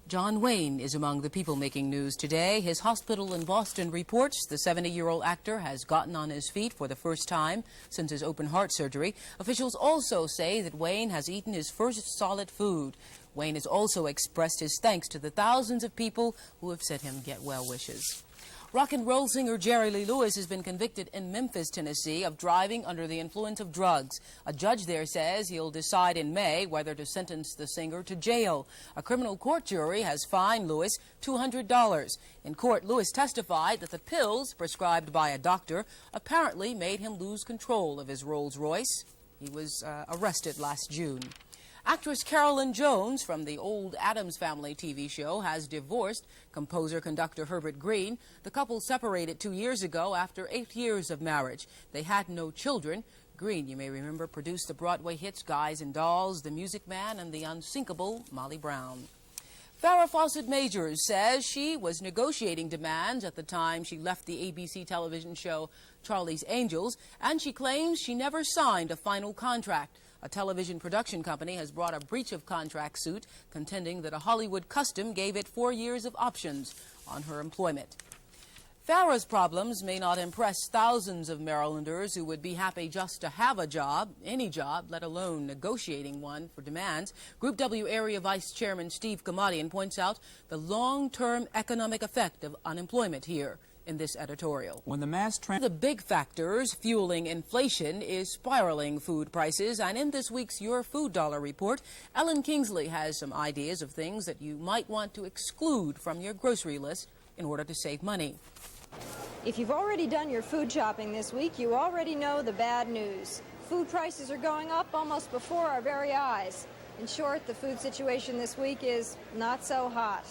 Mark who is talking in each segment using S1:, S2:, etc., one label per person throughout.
S1: John Wayne is among the people making news today. His hospital in Boston reports the 70-year-old actor has gotten on his feet for the first time since his open heart surgery. Officials also say that Wayne has eaten his first solid food. Wayne has also expressed his thanks to the thousands of people who have sent him get well wishes. Rock and roll singer Jerry Lee Lewis has been convicted in Memphis, Tennessee, of driving under the influence of drugs. A judge there says he'll decide in May whether to sentence the singer to jail. A criminal court jury has fined Lewis $200. In court, Lewis testified that the pills prescribed by a doctor apparently made him lose control of his Rolls Royce. He was arrested last June. Actress Carolyn Jones from the old Addams Family TV show has divorced composer-conductor Herbert Green. The couple separated 2 years ago after 8 years of marriage. They had no children. Green, you may remember, produced the Broadway hits Guys and Dolls, The Music Man, and the unsinkable Molly Brown. Farrah Fawcett Majors says she was negotiating demands at the time she left the ABC television show Charlie's Angels, and she claims she never signed a final contract. A television production company has brought a breach of contract suit contending that a Hollywood custom gave it 4 years of options on her employment. Farrah's problems may not impress thousands of Marylanders who would be happy just to have a job, any job, let alone negotiating one for demands. Group W Area Vice Chairman Steve Kamadian points out the long-term economic effect of unemployment here in this editorial.
S2: When the
S1: big factors fueling inflation is spiraling food prices, and in this week's Your Food Dollar report, Ellen Kingsley has some ideas of things that you might want to exclude from your grocery list in order to save money.
S3: If you've already done your food shopping this week, you already know the bad news. Food prices are going up almost before our very eyes. In short, the food situation this week is not so hot,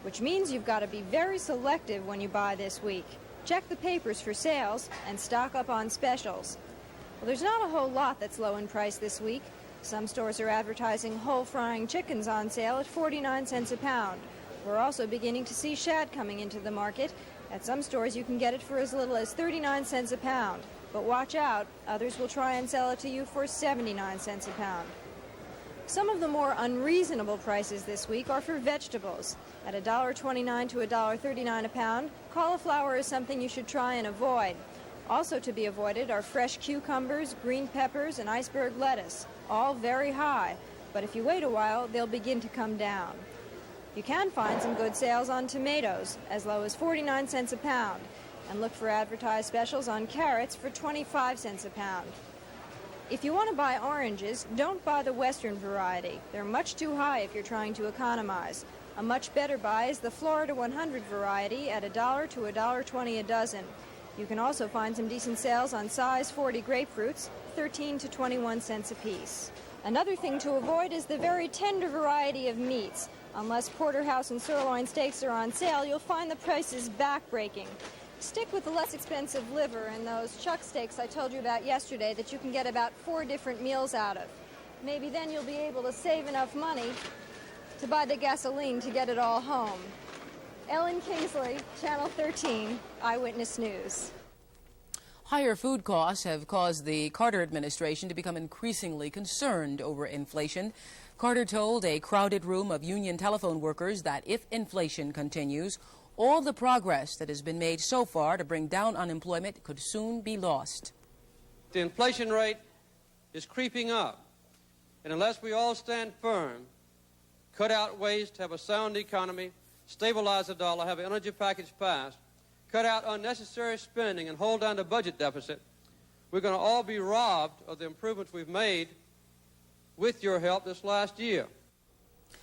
S3: which means you've got to be very selective when you buy this week. Check the papers for sales and stock up on specials. Well, there's not a whole lot that's low in price this week. Some stores are advertising whole frying chickens on sale at 49 cents a pound. We're also beginning to see shad coming into the market. At some stores you can get it for as little as 39 cents a pound. But watch out, others will try and sell it to you for 79 cents a pound. Some of the more unreasonable prices this week are for vegetables. At $1.29 to $1.39 a pound, cauliflower is something you should try and avoid. Also to be avoided are fresh cucumbers, green peppers, and iceberg lettuce, all very high. But if you wait a while, they'll begin to come down. You can find some good sales on tomatoes, as low as 49 cents a pound, and look for advertised specials on carrots for 25 cents a pound. If you want to buy oranges, don't buy the Western variety. They're much too high if you're trying to economize. A much better buy is the Florida 100 variety at $1 to $1.20 a dozen. You can also find some decent sales on size 40 grapefruits, 13 to 21 cents apiece. Another thing to avoid is the very tender variety of meats. Unless porterhouse and sirloin steaks are on sale, you'll find the prices backbreaking. Stick with the less expensive liver and those chuck steaks I told you about yesterday that you can get about 4 different meals out of. Maybe then you'll be able to save enough money to buy the gasoline to get it all home. Ellen Kingsley, Channel 13, Eyewitness News.
S1: Higher food costs have caused the Carter administration to become increasingly concerned over inflation. Carter told a crowded room of union telephone workers that if inflation continues, all the progress that has been made so far to bring down unemployment could soon be lost.
S4: The inflation rate is creeping up, and unless we all stand firm, cut out waste, have a sound economy, stabilize the dollar, have an energy package passed, cut out unnecessary spending, and hold down the budget deficit, we're going to all be robbed of the improvements we've made with your help this last year.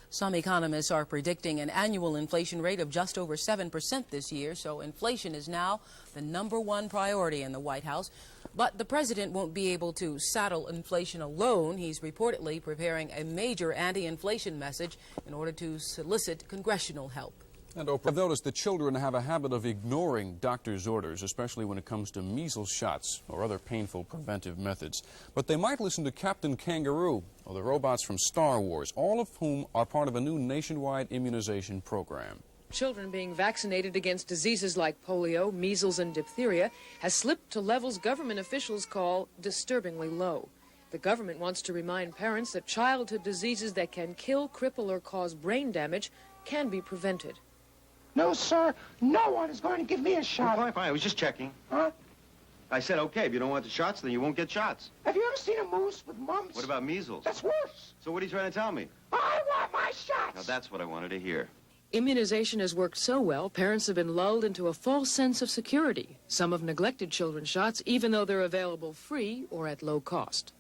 S1: Some economists are predicting an annual inflation rate of just over 7% this year, so inflation is now the #1 priority in the White House. But the president won't be able to saddle inflation alone. He's reportedly preparing a major anti-inflation message in order to solicit congressional help.
S5: And Oprah, I've noticed that children have a habit of ignoring doctor's orders, especially when it comes to measles shots or other painful preventive methods. But they might listen to Captain Kangaroo or the robots from Star Wars, all of whom are part of a new nationwide immunization program.
S6: Children being vaccinated against diseases like polio, measles, and diphtheria has slipped to levels government officials call disturbingly low. The government wants to remind parents that childhood diseases that can kill, cripple, or cause brain damage can be prevented.
S2: No, sir. No one is going to give me a shot.
S7: Fine, fine. I was just checking.
S2: Huh?
S7: I said, okay, if you don't want the shots, then you won't get shots.
S2: Have you ever seen a moose with mumps?
S7: What about measles?
S2: That's worse.
S7: So what are you trying to tell me?
S2: I want my shots.
S7: Now, that's what I wanted to hear.
S6: Immunization has worked so well, parents have been lulled into a false sense of security. Some have neglected children's shots, even though they're available free or at low cost.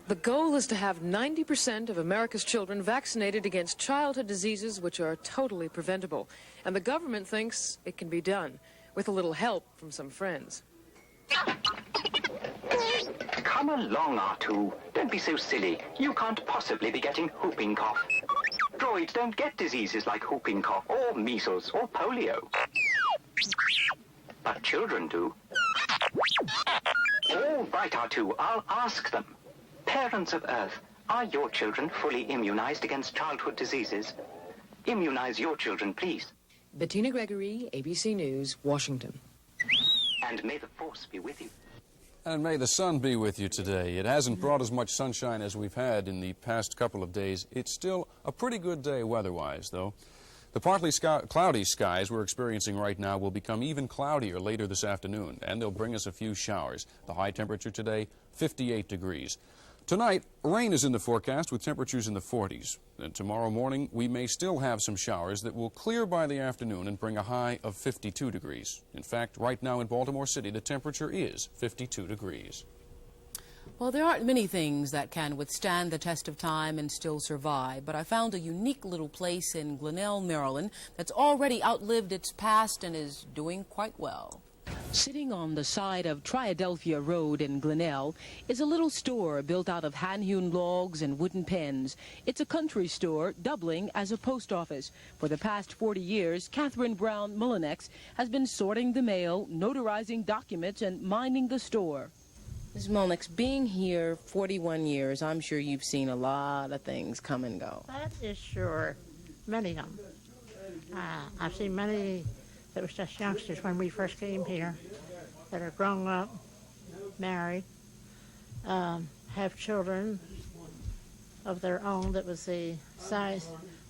S6: The goal is to have 90% of America's children vaccinated against childhood diseases which are totally preventable. And the government thinks it can be done, with a little help from some friends.
S8: Come along, R2. Don't be so silly. You can't possibly be getting whooping cough. Droids don't get diseases like whooping cough or measles or polio. But children do. All right, R2, I'll ask them. Parents of Earth, are your children fully immunized against childhood diseases? Immunize your children, please.
S6: Bettina Gregory, ABC News, Washington.
S8: And may the force be with you.
S5: And may the sun be with you today. It hasn't brought as much sunshine as we've had in the past couple of days. It's still a pretty good day weather-wise, though. The partly cloudy skies we're experiencing right now will become even cloudier later this afternoon, and they'll bring us a few showers. The high temperature today, 58 degrees. Tonight, rain is in the forecast with temperatures in the 40s. And tomorrow morning, we may still have some showers that will clear by the afternoon and bring a high of 52 degrees. In fact, right now in Baltimore City, the temperature is 52 degrees.
S1: Well, there aren't many things that can withstand the test of time and still survive, but I found a unique little place in Glenelg, Maryland, that's already outlived its past and is doing quite well. Sitting on the side of Triadelphia Road in Glenelg is a little store built out of hand-hewn logs and wooden pens. It's a country store doubling as a post office. For the past 40 years, Catherine Brown Mullinex has been sorting the mail, notarizing documents, and minding the store. Ms. Mullinex, being here 41 years, I'm sure you've seen a lot of things come and go.
S9: That is sure. Many of them. I've seen many that was just youngsters when we first came here that are grown up, married, have children of their own that was the size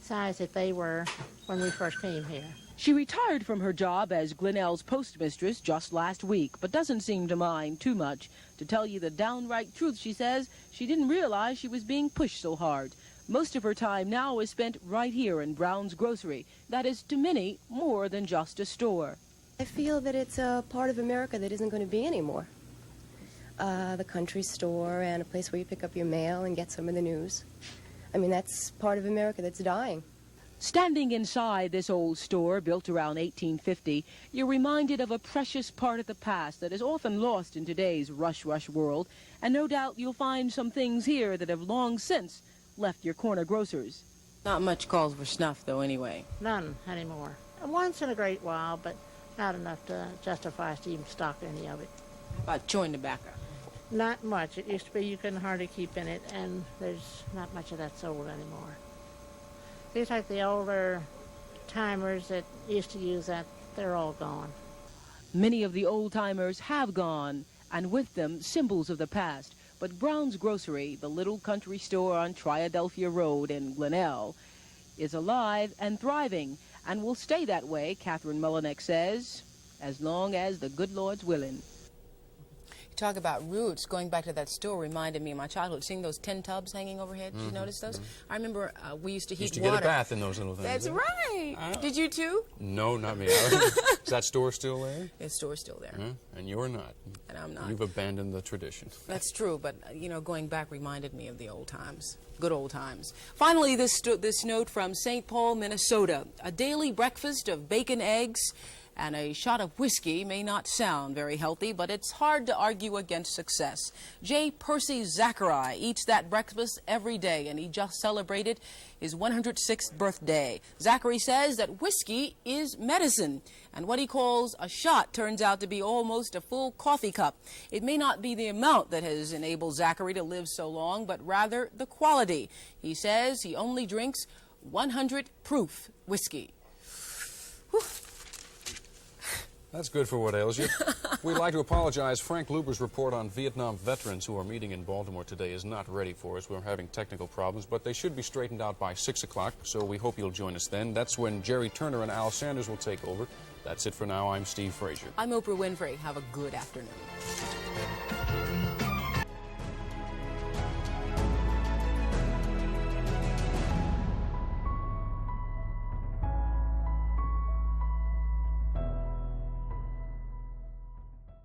S9: that they were when we first came here.
S1: She retired from her job as Glenelg's postmistress just last week, but doesn't seem to mind too much. To tell you the downright truth, she says she didn't realize she was being pushed so hard. Most of her time now is spent right here in Brown's Grocery. That is, to many, more than just a store.
S10: I feel that it's a part of America that isn't going to be anymore. The country store and a place where you pick up your mail and get some of the news. I mean, that's part of America that's dying.
S1: Standing inside this old store built around 1850, you're reminded of a precious part of the past that is often lost in today's rush world. And no doubt you'll find some things here that have long since left your corner grocers. Not much calls for snuff, though, anyway.
S9: None anymore. Once in a great while, but not enough to justify us to even stock any of it.
S1: How about chewing tobacco?
S9: Not much. It used to be you couldn't hardly keep in it, and there's not much of that sold anymore. Seems like the older timers that used to use that, they're all gone.
S1: Many of the old-timers have gone, and with them, symbols of the past. But Brown's Grocery, the little country store on Triadelphia Road in Glenelg, is alive and thriving, and will stay that way, Catherine Mullinex says, as long as the good Lord's willing. Talk about roots. Going back to that store reminded me of my childhood. Seeing those tin tubs hanging overhead. Did you notice those? I remember we used to heat water.
S5: Get a bath in those little things.
S1: That's right. Did you too?
S5: No, not me. Is that store still there?
S1: The store's still there.
S5: And you're not.
S1: And I'm not.
S5: You've abandoned the tradition.
S1: That's true, but, you know, going back reminded me of the old times. Good old times. Finally, this note from St. Paul, Minnesota. A daily breakfast of bacon, eggs, and a shot of whiskey may not sound very healthy, but it's hard to argue against success. J. Percy Zachary eats that breakfast every day, and he just celebrated his 106th birthday. Zachary says that whiskey is medicine, and what he calls a shot turns out to be almost a full coffee cup. It may not be the amount that has enabled Zachary to live so long, but rather the quality. He says he only drinks 100 proof whiskey. Whew.
S5: That's good for what ails you. We'd like to apologize. Frank Luber's report on Vietnam veterans who are meeting in Baltimore today is not ready for us. We're having technical problems, but they should be straightened out by 6 o'clock, so we hope you'll join us then. That's when Jerry Turner and Al Sanders will take over. That's it for now. I'm Steve Frazier.
S1: I'm Oprah Winfrey. Have a good afternoon.